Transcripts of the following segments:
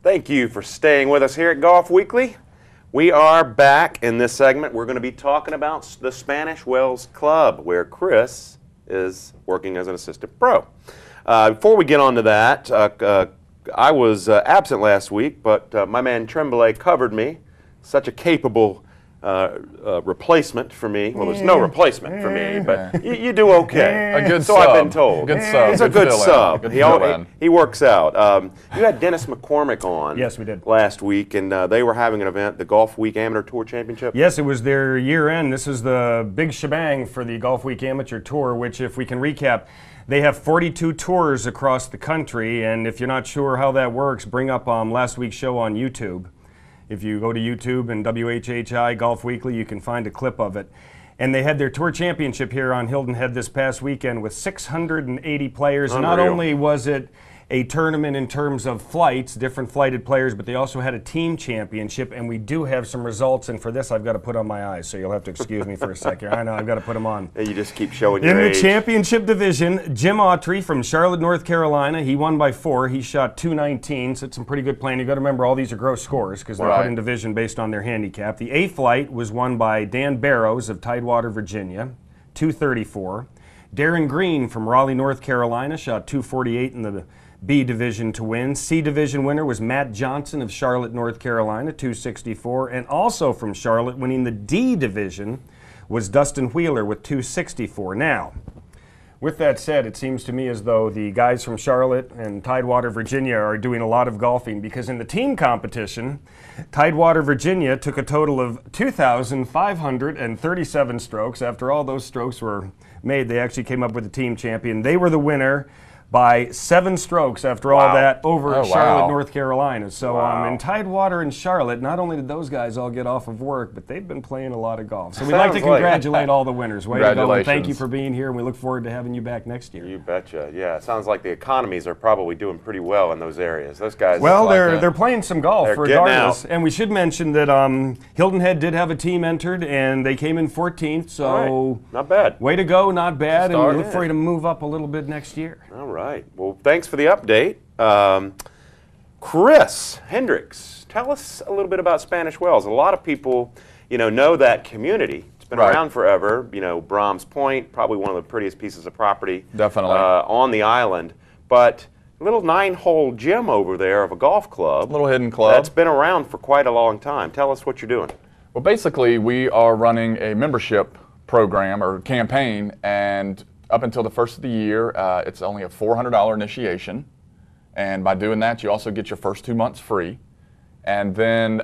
Thank you for staying with us here at Golf Weekly. We are back in this segment. We're going to be talking about the Spanish Wells Club, where Chris is working as an assistant pro. Before we get on to that, I was absent last week, but my man Tremblay covered me. Such a capable replacement for me. Well, there's no replacement for me, but you do okay. A good so sub. I've been told. Good sub. He's a good sub. Good He works out. You had Dennis McCormick on. Yes, we did. Last week, and they were having an event, the Golf Week Amateur Tour Championship. Yes, it was their year end. This is the big shebang for the Golf Week Amateur Tour, which, if we can recap, they have 42 tours across the country, and if you're not sure how that works, bring up last week's show on YouTube. If you go to YouTube and WHHI Golf Weekly, you can find a clip of it. And they had their tour championship here on Hilton Head this past weekend with 680 players. Unreal. Not only was it a tournament in terms of flights, different flighted players, but they also had a team championship, and we do have some results. And for this, I've got to put on my eyes, so you'll have to excuse me for a second. I know, I've got to put them on. You just keep showing your age. In the championship division, Jim Autry from Charlotte, North Carolina, he won by 4. He shot 219, so it's some pretty good playing. You've got to remember all these are gross scores because they're put in division based on their handicap. The A flight was won by Dan Barrows of Tidewater, Virginia, 234. Darren Green from Raleigh, North Carolina, shot 248 in the B division to win. C division winner was Matt Johnson of Charlotte, North Carolina, 264. And also from Charlotte, winning the D division, was Dustin Wheeler with 264. Now, with that said, it seems to me as though the guys from Charlotte and Tidewater, Virginia are doing a lot of golfing, because in the team competition, Tidewater, Virginia took a total of 2,537 strokes. After all those strokes were made, they actually came up with the team champion. They were the winner by 7 strokes after all that over Charlotte, North Carolina. So in Tidewater and Charlotte, not only did those guys all get off of work, but they've been playing a lot of golf. So we'd like to congratulate all the winners. Way to go, and thank you for being here, and we look forward to having you back next year. You betcha. Yeah, it sounds like the economies are probably doing pretty well in those areas. Those guys. Well, they're playing some golf regardless. Out. And we should mention that Hilton Head did have a team entered, and they came in 14th. So not bad. Way to go, not bad, and we look for you to move up a little bit next year. All right. Well, thanks for the update. Chris Hendrix, tell us a little bit about Spanish Wells. A lot of people, know that community. It's been around forever. Brahms Point, probably one of the prettiest pieces of property on the island. But a little 9-hole gem over there of a golf club. Little hidden club. That's been around for quite a long time. Tell us what you're doing. Well, basically, we are running a membership program or campaign, and up until the first of the year, it's only a $400 initiation, and by doing that, you also get your first 2 months free. And then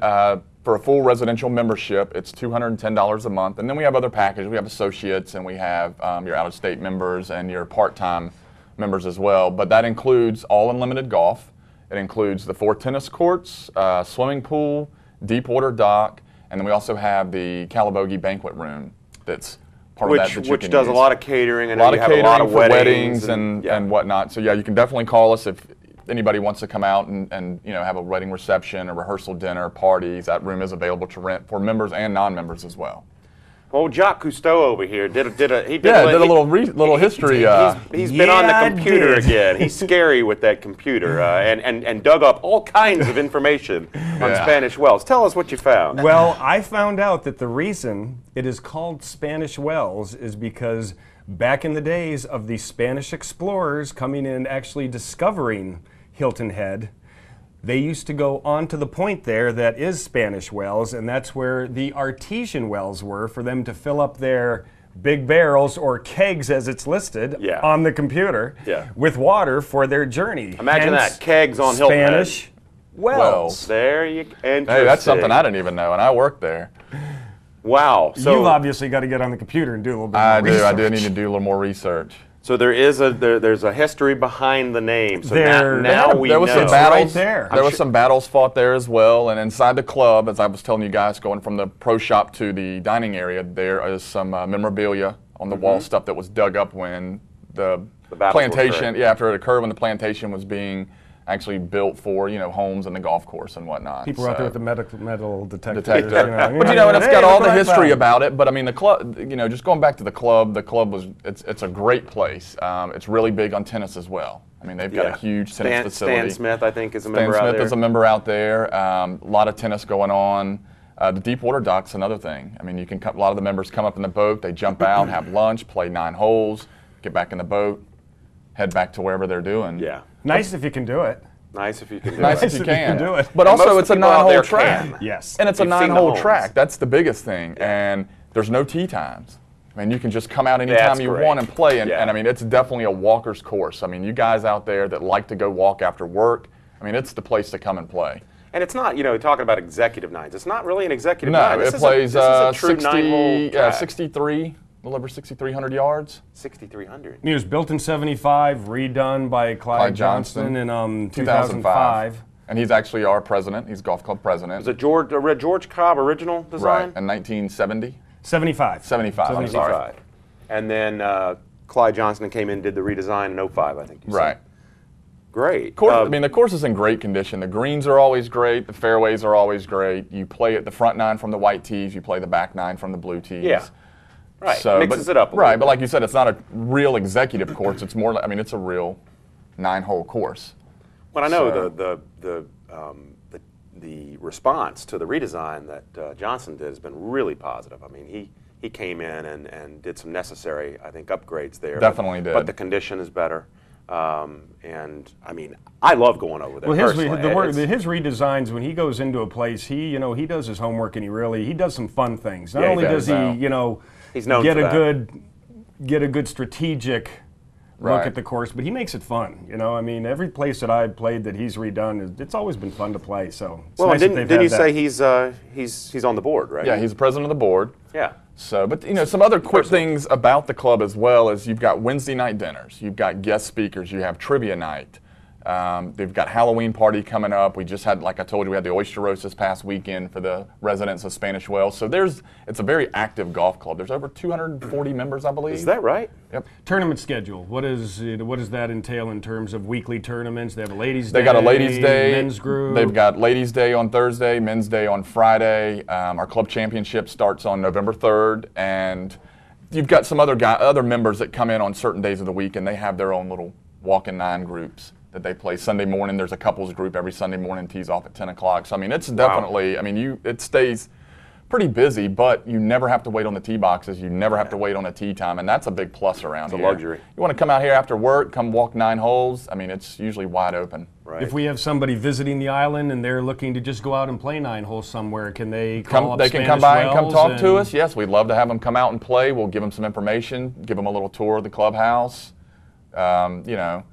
for a full residential membership, it's $210 a month. And then we have other packages. We have associates, and we have your out-of-state members and your part-time members as well. But that includes all unlimited golf. It includes the 4 tennis courts, swimming pool, deep water dock, and then we also have the Calabogie banquet room that's which does a lot of catering, and a lot of catering a lot of for weddings and whatnot. So yeah, you can definitely call us if anybody wants to come out and have a wedding reception, a rehearsal dinner, parties. That room is available to rent for members and non-members as well. Old Jacques Cousteau over here did a little history. He's been on the computer again. He's scary with that computer and dug up all kinds of information on Spanish Wells. Tell us what you found. Well, I found out that the reason it is called Spanish Wells is because back in the days of the Spanish explorers coming in and actually discovering Hilton Head, they used to go onto the point there that is Spanish Wells, and that's where the artesian wells were for them to fill up their big barrels, or kegs as it's listed on the computer, with water for their journey. Imagine that, kegs on Hilton Head. Spanish Wells. There you go. Hey, that's something I didn't even know, and I worked there. Wow. So you've obviously got to get on the computer and do a little bit more research. I do need to do a little more research. So there's a history behind the name. So now we know. There was some battles fought there as well, and inside the club, as I was telling you guys, going from the pro shop to the dining area, there is some memorabilia on the wall, stuff that was dug up when the plantation, after it occurred, when the plantation was being actually built for, homes and the golf course and whatnot. People were out there with the metal detector. But and it's got all the history about it. But I mean, the club, just going back to the club was, it's a great place. It's really big on tennis as well. I mean, they've got a huge tennis facility. Stan Smith, I think, is a member out there. Stan Smith is a member out there. A lot of tennis going on. The deep water dock's another thing. I mean, you can a lot of the members come up in the boat, they jump out, have lunch, play 9 holes, get back in the boat, head back to wherever they're doing. Yeah. Nice if you can do it. Nice if you can do Nice it. if you can do it. But And also, most it's of a the people out 9-hole there track. can. Yes. And it's a You've seen the 9-hole holes. track. That's the biggest thing. And there's no tee times. I mean, you can just come out anytime That's you great. want and play. And, Yeah. and I mean, it's definitely a walker's course. I mean, you guys out there that like to go walk after work, I mean, it's the place to come and play. And it's not, you know, talking about executive nines. It's not really an executive nine. No, This it is plays a true 9-hole track. 63, a little over 6,300 yards. 6,300. It was built in '75, redone by Clyde Johnson in 2005. And he's actually our president. He's golf club president. Is it George Cobb original design? Right, in 1970. 75. 75, I'm sorry. 75. And then Clyde Johnson came in and did the redesign in 05, I think you said. Right. Great. I mean, the course is in great condition. The greens are always great. The fairways are always great. You play at the front 9 from the white tees. You play the back 9 from the blue tees. Yeah. Right. So, Mixes it up a right, little but bit. like you said, it's not a real executive course. It's more like, I mean, it's a real 9-hole course. Well, I know So- the response to the redesign that Johnson did has been really positive. I mean, he came in and did some necessary, I think, upgrades there. Definitely did. But the condition is better. And I mean, I love going over there. Well, personally. his redesigns, when he goes into a place, he does his homework and he does some fun things. Not Yeah, he only does. does he, He's known get for a that. get a good strategic look Right. at the course, but he makes it fun. You know, I mean, every place that I've played that he's redone, it's always been fun to play. So it's Well, nice and that they've didn't you had say that. he's on the board, right? Yeah, he's the president of the board. Yeah. So, but you know, some other quick things about the club as well is you've got Wednesday night dinners, you've got guest speakers, you have trivia night. They've got Halloween party coming up. We just had, like I told you, we had the oyster roast this past weekend for the residents of Spanish Wells. So it's a very active golf club. There's over 240 members, I believe. Is that right? Yep. Tournament schedule. What does that entail in terms of weekly tournaments? They have a ladies' day. They got a ladies' day, men's group. They've got ladies' day on Thursday, men's day on Friday. Our club championship starts on November 3rd, and you've got some other members that come in on certain days of the week, and they have their own little walk-in 9 groups that they play. Sunday morning, there's a couples group every Sunday morning, tees off at 10 o'clock. So I mean, it's definitely, I mean, it stays pretty busy, but you never have to wait on the tee boxes. You never have to wait on a tee time, and that's a big plus around here. It's a luxury. You want to come out here after work, come walk 9 holes. I mean, it's usually wide open. Right. If we have somebody visiting the island and they're looking to just go out and play 9 holes somewhere, can they call up They can Spanish come by and come Wells talk to us. Yes, we'd love to have them come out and play. We'll give them some information, give them a little tour of the clubhouse. You know,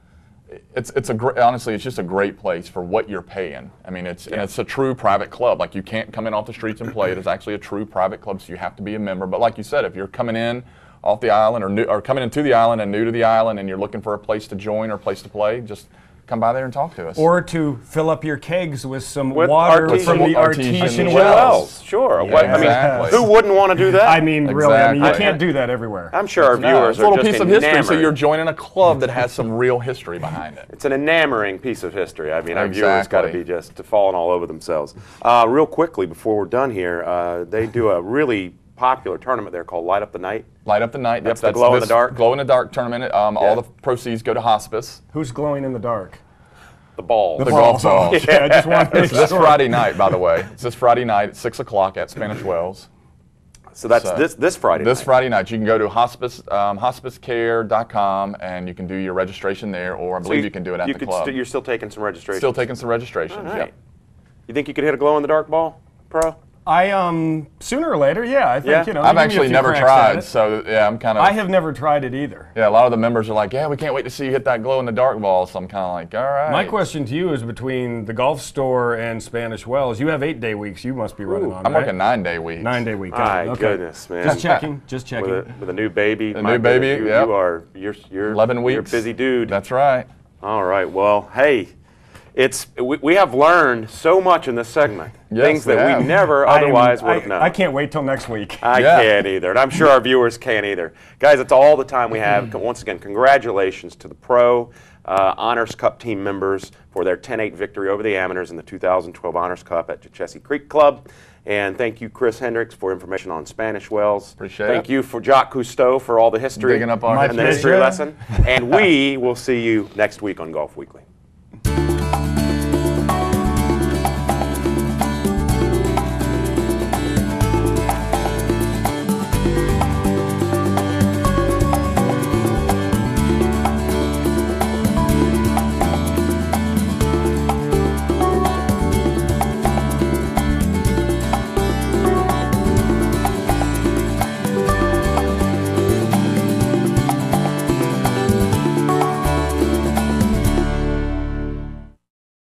honestly, it's just a great place for what you're paying. I mean, and it's a true private club. Like, you can't come in off the streets and play. It is actually a true private club, so you have to be a member. But like you said, if you're coming in off the island or coming into the island and new to the island and you're looking for a place to join or a place to play, just come by there and talk to us. Or to fill up your kegs with some With water artesian- from the artesian artesian wells. wells. Sure. Yeah. What, I mean, Exactly. who wouldn't want to do that? I mean, really, I mean, you Exactly. can't do that everywhere. I'm sure our No, viewers it's a are little just piece of history, so enamored. you're joining a club that has some real history behind it. It's an enamoring piece of history. I mean, our viewers got to Exactly. be just falling all over themselves. Real quickly, before we're done here, they do a really popular tournament there called Light Up the Night. Light Up the Night. That's the glow in the dark? Glow in the dark tournament. All the proceeds go to hospice. Who's glowing in the dark? The ball. The golf ball. Yeah, I just want to make It's this sure. Friday night, by the way. It's this Friday night at 6 o'clock at Spanish Wells. So that's this Friday This night. Friday night. You can go to hospicecare.com and you can do your registration there, or I believe you can do it at the club. You're still taking some registrations. Still taking some registrations. All right. Yep. You think you could hit a glow in the dark ball, Pro? Sooner or later, yeah, I think, Yeah. you know. I've give me a actually few never cracks at tried, it. so yeah, I'm kind of. I have never tried it either. Yeah, a lot of the members are like, yeah, we can't wait to see you hit that glow in the dark ball. So I'm kind of like, all right. My question to you is, between the golf store and Spanish Wells, you have 8-day weeks you must be running on, I'm right? working 9-day weeks. 9-day week. My okay. goodness, man. Just checking, just checking. With a new baby. A My new baby, goodness, yep. You're 11 weeks. You're a busy dude. That's right. All right. Well, hey, we have learned so much in this segment. Yes, Things that we have. we never otherwise would have known. I can't wait till next week. I Yeah. can't either, and I'm sure our viewers can't either. Guys, that's all the time we have. Once again, congratulations to the Pro Honors Cup team members for their 10-8 victory over the Ammeters in the 2012 Honors Cup at Chessie Creek Club. And thank you, Chris Hendrix, for information on Spanish wells. Appreciate Thank it. you for Jacques Cousteau for all the history Digging up our and the history lesson. And we will see you next week on Golf Weekly.